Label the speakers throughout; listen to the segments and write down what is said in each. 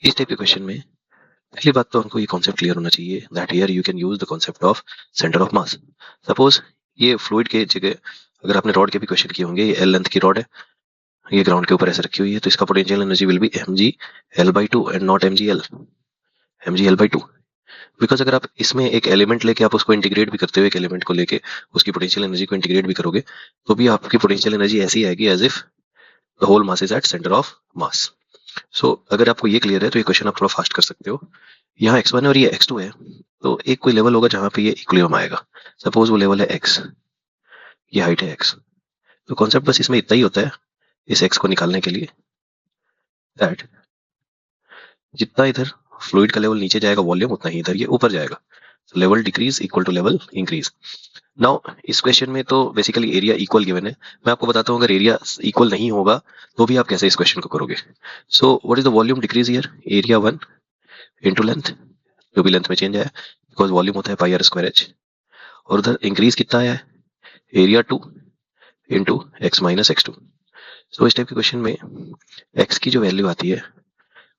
Speaker 1: इस टाइप के क्वेश्चन में पहली बात तो हमको ये कॉन्सेप्ट क्लियर होना चाहिए that here you can use the concept of centre of mass. Suppose ये फ्लूइड के जगह अगर आपने रॉड के भी क्वेश्चन किए होंगे, ये एल लेंथ की रॉड है, ये ग्राउंड के ऊपर ऐसे रखी हुई है, तो इसका potential energy will be mg/L/2 and not mg/L/2। Because अगर आप इसमें एक एलिमेंट लेके आप उसको इंटीग्रेट भी करते हो, एक एलिमेंट को लेके उसकी पोटेंशियल एनर्जी को इंटीग्रेट भी करोगे, तो भी आपकी पोटेंशियल एनर्जी ऐसी आएगी as if the whole mass is at centre of mass. So अगर आपको ये क्लियर है तो ये क्वेश्चन आप थोड़ा फास्ट कर सकते हो। यहाँ x1 है और ये x2 है, तो एक कोई लेवल होगा जहां पे ये इक्विलिब्रियम आएगा। सपोज वो लेवल है x, ये हाइट है x। तो कॉन्सेप्ट बस इसमें इतना ही होता है इस x को निकालने के लिए, दैट जितना इधर फ्लूइड का लेवल नीचे जाएगा वॉल्यूम, उतना ही इधर ये ऊपर जाएगा। Level decrease equal to level increase. Now इस क्वेश्चन में तो बेसिकली एरिया इक्वल गिवन है। मैं आपको बताता हूँ अगर एरिया इक्वल नहीं होगा तो भी आप कैसे इस क्वेश्चन को करोगे। So what is the volume decrease here? Area 1 into length, जो भी लेंथ में चेंज आया बिकॉज वॉल्यूम होता है पाई आर स्क्वायर एच। और उधर इंक्रीज कितना आया है? Area 2 into x minus x two. So इस टाइप के क्वेश्चन में एक्स की जो वैल्यू आती है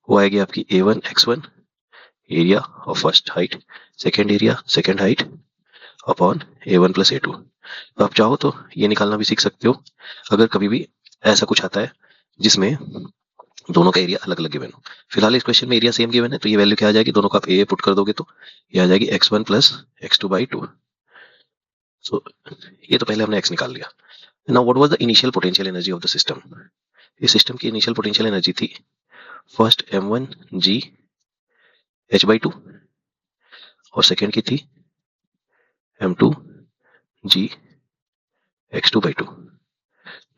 Speaker 1: वो आएगी आपकी a1 x1 area of first height, second area second height upon a1 plus a2। तो आप चाहो तो ये निकालना भी सीख सकते हो अगर कभी भी ऐसा कुछ आता है जिसमें दोनों का एरिया अलग अलग गिवन हो। फिलहाल इस क्वेश्चन में एरिया सेम गिवन है, तो ये वैल्यू क्या आ जाएगी, दोनों को आप ए पुट कर दोगे तो ये आ जाएगी x1 प्लस x2/2। सो ये तो पहले हमने x निकाल लिया। Now what was the initial potential energy of the system? इस सिस्टम की इनिशियल पोटेंशियल एनर्जी थी फर्स्ट m1 g h/2 और सेकेंड की थी m2 g x2/2।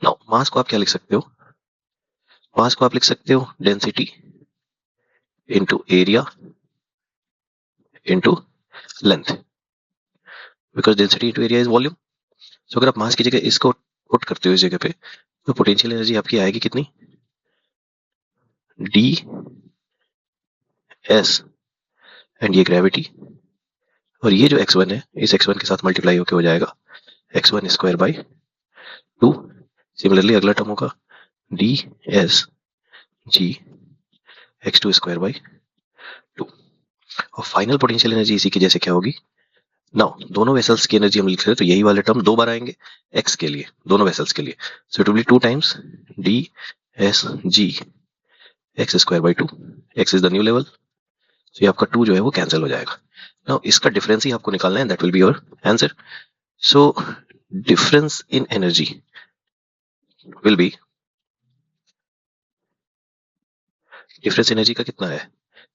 Speaker 1: Now mass को आप क्या लिख सकते हो? मास को आप लिख सकते हो density into area into length, because density into area is volume. So अगर आप मास की जगह इसको पुट करते हो इस जगह पे, तो पोटेंशियल एनर्जी आपकी आएगी कितनी? डी एस एंड ये ग्रेविटी, और ये जो x1 है इस x1 के साथ मल्टीप्लाई होके हो जाएगा x1 स्क्वायर बाई 2। सिमिलरली अगला टर्म होगा D s ji x2 square by 2। और फाइनल पोटेंशियल एनर्जी इसी की जैसे क्या होगी? नाउ दोनों वेसल्स की एनर्जी हम लिख रहे हैं तो यही वाले टर्म दो बार आएंगे x के लिए, दोनों वेसल्स के लिए। So it will be 2 times d s g x square by 2, x is the new level. So ये आपका 2 जो है वो कैंसिल हो जाएगा। नाउ इसका डिफरेंस ही आपको निकालना है, that will be your answer. So difference in energy will be, difference energy का कितना है?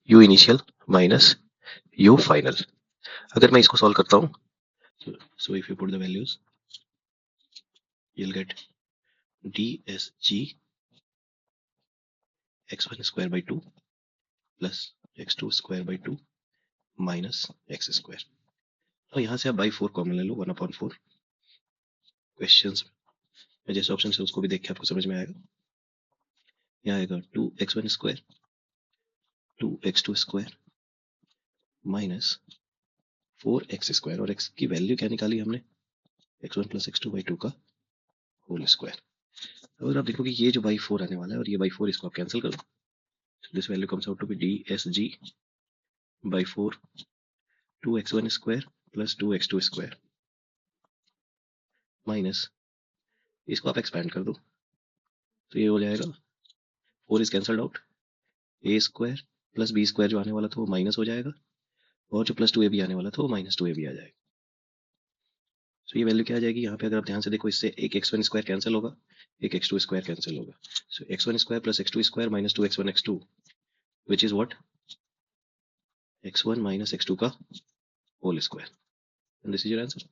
Speaker 1: You initial minus you final. अगर मैं इसको सॉल्व करता हूँ, so if you put the values you'll get dsg x1 square by 2 plus x2 square by 2 minus x square। और यहाँ से आप by 4 कॉमन ले लो, 1/4। क्वेश्चंस में जैसे ऑप्शन है उसको भी देख के आपको समझ में आएगा। यहाँ आएगा 2x1 square 2x2 square minus 4x square, और x की वैल्यू क्या निकाली हमने? x1 प्लस x2/2 का होल स्क्वायर। अगर आप देखोगे ये जो by 4 आने वाला है और ये by 4 इसको आप कैंसिल कर दो, this value comes out to be dsg by 4 2x1 square plus 2x2 square minus, इसको आप एक्सपैंड कर दो तो ये हो जाएगा 4 is cancelled out, a square plus b square जो आने वाला था वो माइनस हो जाएगा, और जो प्लस 2ab आने वाला था वो माइनस 2ab आ जाएगा। तो ये वैल्यू क्या आ जाएगी यहाँ पे? अगर आप ध्यान से देखो इससे एक x1 स्क्वायर कैंसिल होगा, एक x2 स्क्वायर कैंसिल होगा। So x1 square plus x2 square minus 2x1 x2 which is what? x1 minus x2 का whole square, and this is your answer.